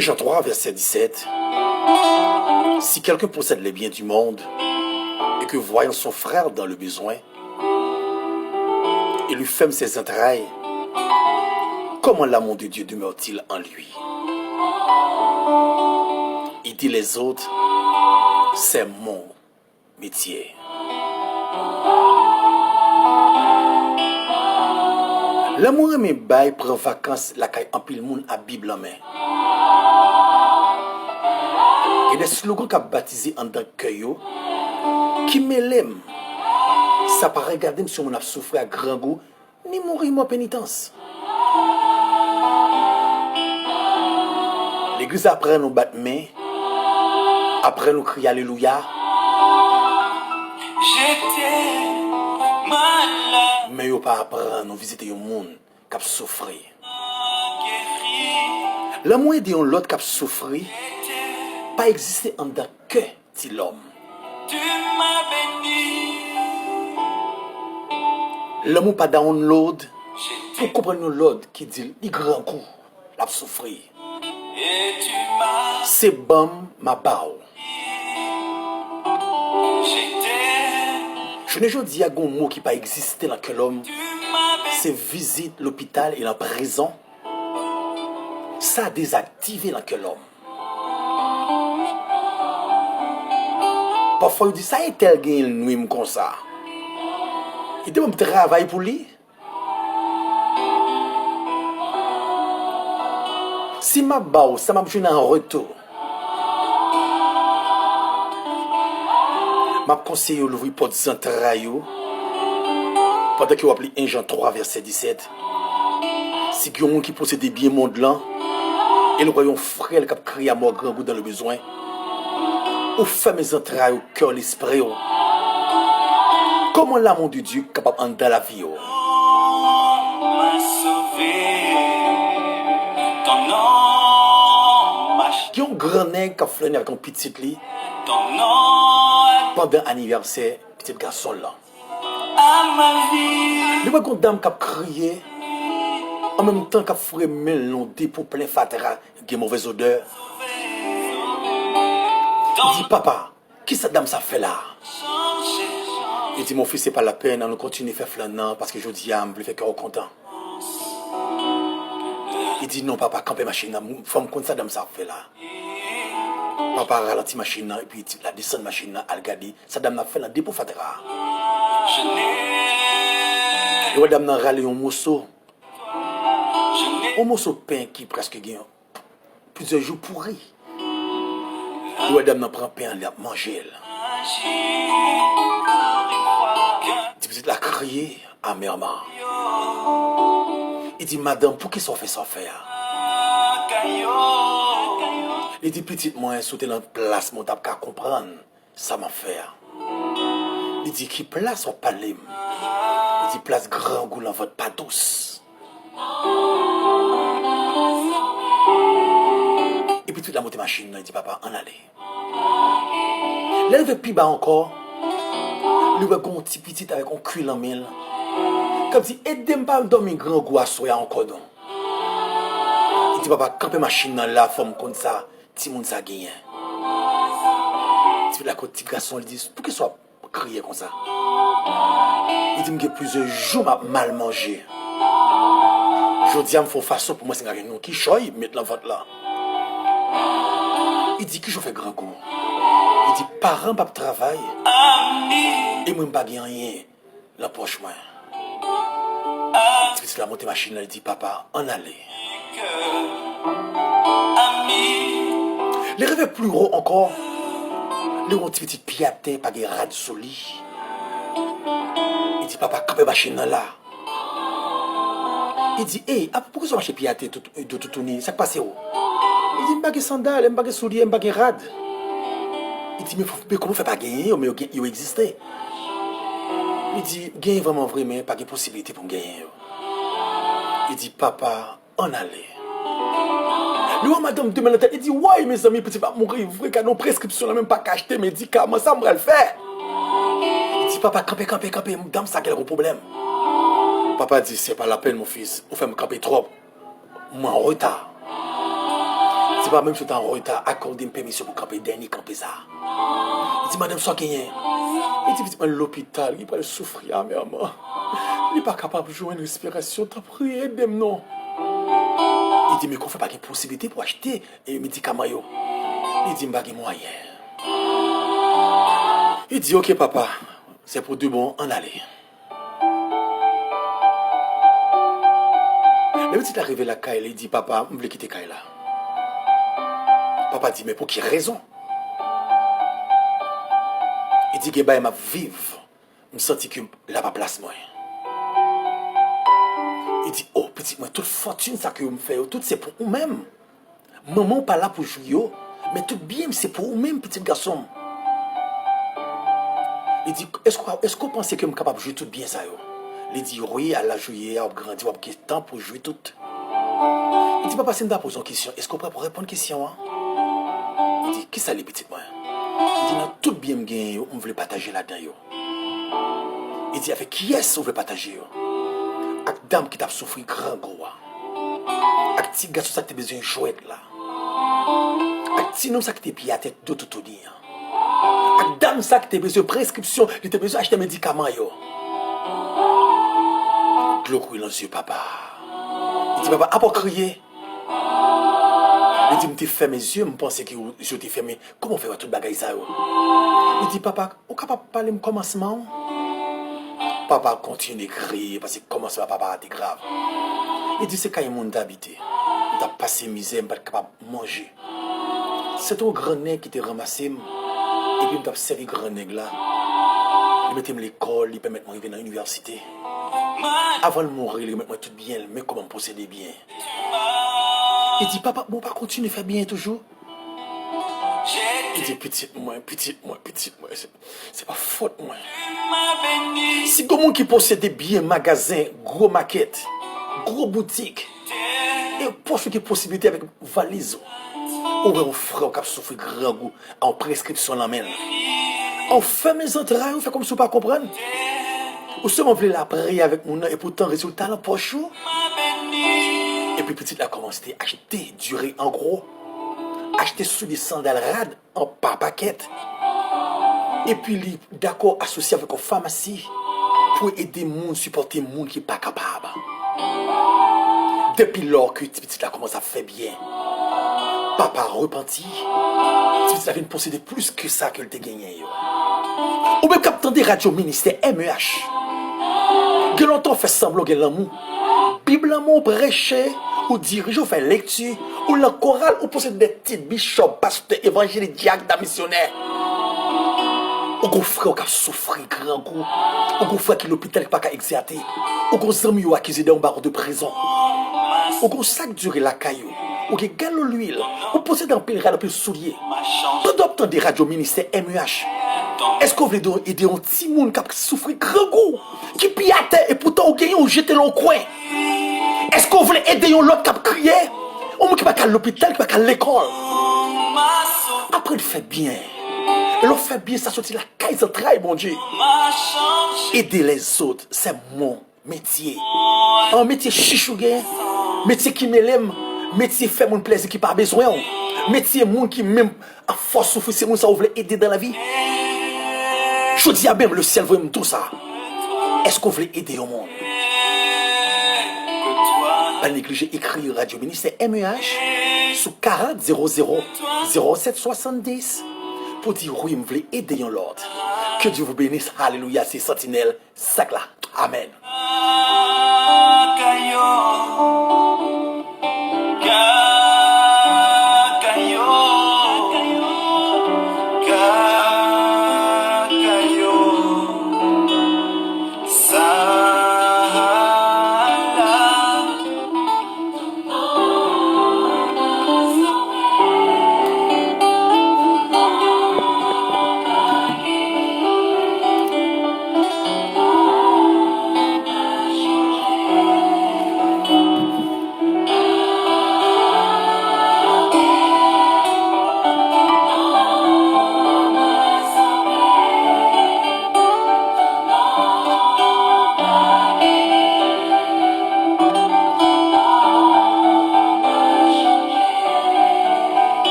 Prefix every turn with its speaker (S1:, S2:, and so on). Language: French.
S1: Et Jean 3, verset 17. Si quelqu'un possède les biens du monde et que voyant son frère dans le besoin, il lui ferme ses entrailles, comment l'amour de Dieu demeure-t-il en lui? Il dit les autres, c'est mon métier. L'amour aimé bail prend vacances la caille en pile monde à Bible en main. Et des slogans qu'a baptisé en tant que qui m'élève. Ça pas regarder si on a souffert à grand goût, ni mourir moi pénitence. L'église après nous battre main, après nous crier alléluia.
S2: J'étais malade,
S1: Mais yo pas apprendre nous visiter un monde qui a souffert.
S2: guéri,
S1: L'amour de l'autre qui a souffert pas exister en tant que ti l'homme.
S2: tu m'as béni.
S1: L'amour pas download
S2: J'étais
S1: pour comprendre l'autre qui dit il grand coup, l'a souffrir.
S2: et tu m'as.
S1: C'est bon ma bao.
S2: J'étais,
S1: Je ne veux dire un mot qui pas existé dans que l'homme,
S2: tu m'as béni.
S1: c'est visite l'hôpital et la prison. Ça a désactivé dans que l'homme. Parfois, il dit ça est tel gain nous comme ça. Il dit, je travaille pour lui. Si ma bao, ça m'a besoin en retour. Je conseille d'ouvrir porte centrale pendant que vous appelez 1 Jean 3, verset 17. Si il y a un monde qui possède des biens monde là, et nous voyons frère qui a crié à mort grand goût dans le besoin, ou fait mes entrailles au cœur, l'esprit. Comment l'amour de Dieu est capable d'entrer dans la vie?
S2: M'a sauvé. Ton nom m'a
S1: Il y a un grand nègre qui a flâné avec un petit lit
S2: ton nom
S1: pendant l'anniversaire, petit garçon là.
S2: à ma vie.
S1: Il y a une dame qui a crié en même temps qu'elle ferait mélodie pour plein fatera, qui a mauvaise odeur. Il dit, papa, qui cette dame ça fait là? Il dit, mon fils, c'est pas la peine, on continue à faire flânant parce que je dis, je me fais cœur content. Il dit, non, papa, camper machine, femme comme ça, dame ça fait là. Papa ralentit machine, et puis la descend machine, elle regarde, ça dame a fait là, dépôt fatera.
S2: Je n'ai,
S1: Et la dame a râlé un morceau.
S2: je n'ai
S1: Un morceau de pain qui presque gagne plusieurs jours pourri. Et la dame prend pain, elle a mangé.
S2: agi encore une fois qu'un
S1: Il la crié amèrement. Il dit, madame, pour qui ça fait ça faire?
S2: caillot.
S1: Il dit, petite moi, sauter dans la place, mon tap qu'à comprendre, ça m'a fait. Il dit, qui place au palais? Il dit, place grand goût dans votre pas douce. Et puis toute la montée machine, il dit, papa, en allez. Là, il veut plus bas encore. Il veut un petit petit avec un cuir en mille. Comme si, aidez-moi pas à dormir grand goût à soya encore. Il dit, papa, camper machine dans la forme comme ça, tout le monde ça gagne. Tu la côté petit garçon, il dit, pour qu'il soit crié comme ça. Il dit, il y a plusieurs jours, m'a mal mangé. Je dis, il faut façon pour moi, c'est un qui choye, mettre la vote là. Il dit, que je fais grand goût. Il dit, parents, pas de travail.
S2: Ami,
S1: Et moi, je n'ai pas rien. La poche, moi. C'est la montée machine, il dit, papa, en allez.
S2: ami,
S1: Les rêves plus gros encore. Les petits pieds à terre, pas de rad sur lit. Il dit, papa, quand machine là. Il dit, hey, pourquoi ça marche pied à terre de tout tourner? Ça passe où? Il dit, je n'ai pas de sandales, je n'ai pas de souliers, je n'ai pas de rad. Il dit, mais comment faire pas gagner? Mais il existe. Il dit, gagner vraiment vrai, mais pas de possibilité pour gagner. Il dit, papa, on allait. Le madame demande la tête, il dit, ouais, mes amis, petit pas mourir, vrai qu'à nos prescriptions, là, même pas qu'acheter médicaments, ça me le faire. Il dit, papa, campez, madame, ça quel problème. Papa dit, c'est pas la peine, mon fils, vous faites me camper trop. Moi, en retard. C'est pas même si tu es en retard, accorder une permission pour camper dernier camper ça. Il dit, madame, soit gagné. Il dit, petit, l'hôpital, il peut souffrir, mais maman. Il n'est pas capable de jouer une respiration. T'as prié, aide-moi, non. Il dit, mais qu'on fait pas de possibilité pour acheter un médicament. Il dit, pas de moyen. Il dit, ok, papa, c'est pour de bon, en aller. Le petit est arrivé à la caille, il dit, papa, je veux quitter la caille là. Papa dit, mais pour quelle raison? Il dit, que bah, m'a vivre. Je me sens que là, pas place moi. Il dit, oh, petit, moi, toute fortune, ça que vous me faites, tout c'est pour vous-même. Maman pas là pour jouer, mais tout bien, c'est pour vous-même, petit garçon. Il dit, est-ce que vous pensez que je suis capable de jouer tout bien ça? Il dit, oui, elle a joué, elle a grandi, elle a temps pour jouer tout. Il dit, papa, c'est une pose une question. Est-ce qu'on peut répondre à une question? Hein? Il dit, qui ça les petites moi? Il dit, non, tout bien me gagne, on veut partager là-dedans. Il dit, avec qui est-ce qu'on veut partager? Avec dame qui t'a souffert grand gros. Avec petit garçon ça qui t'a besoin de jouer là. Avec petit nom ça qui t'a pillé à tête d'autre tout dire. Avec dame ça qui t'a besoin de prescription, il t'a besoin d'acheter des médicaments. Glou dans les yeux, papa. Il dit, papa, à pas crier. Il dit, je t'ai fermé mes yeux, je pensais que je t'ai fermé. Comment faire tout le bagage ça? Il dit, papa, on est capable de parler de commencement? Papa continue de crier parce que commencement, papa, c'est grave. Il dit, c'est quand il y a un monde d'habiter. Il a passé misère, il n'est pas capable de manger. C'est un grand nègre qui t'a ramassé. Et puis, il t'a serré grand nègre là. Il mettait à l'école, il permet de m'arriver dans l'université. Avant de mourir, il met moi tout bien, mais comment posséder bien. Il dit, papa, bon, pas continuer à faire bien toujours. Il dit, petite moi, c'est pas faute moi. Si comment qui possède bien magasin, gros maquette, gros boutique, et pour qui possibilité avec valise, ou un frère qui a souffert grand goût en prescription la main. On fait mes entrailles, on fait comme si on ne pas comprendre. Ou seulement voulez la prier avec mon nom et pourtant résultat la poche. Et puis petite a commencé à acheter du riz en gros, acheter sous des sandales rades en par paquet. Et puis il est d'accord associé avec une pharmacie pour aider les gens, supporter les gens qui ne sont pas capables. Depuis lors que petite a commencé à faire bien, papa repenti, petite a venu posséder plus que ça que le gagné. Ou même capitaine des radios ministère MEH. Que longtemps fait semblant que l'amour. Bible l'amour prêché, ou dirige, ou fait lecture, ou la chorale, ou possède des titres, bishop, pasteur, évangélique, diacre, missionnaire. Ou qu'on frère qui a souffert grand coup. Ou qu'on frère qui l'hôpital qui n'a pas exercer. Ou qu'on amis qui accusé d'un barreau de prison. Ou qu'on sac duré la caillou. Ou qu'on galon l'huile. Ou possède un pèlerin, un peu soulier. Tout obtient des radios ministère MEH. Est-ce qu'on veut aider un petit monde qui a souffert grand goût, qui pille à terre et pourtant on gagne, on jette dans le coin? Est-ce qu'on veut aider un l'autre qui a crié? On qui va à l'hôpital, qui va à l'école? Après, il fait bien. Il fait bien, ça sortit la caille, ça travaille, mon Dieu. Aider les autres, c'est mon métier. Un métier chichougué, métier qui m'aime, métier fait mon plaisir qui n'a pas besoin. Métier mon qui même à force souffrir, c'est moi ça veut aider dans la vie. Je dis à même le ciel veut tout ça. Est-ce qu'on veut aider au monde? Pas négliger écrire Radio Ministère MEH sous 40 00 07 70 pour dire oui, je veux aider l'autre. Que Dieu vous bénisse. Alléluia, c'est sentinelle. Sac là. Amen.
S2: Caillou,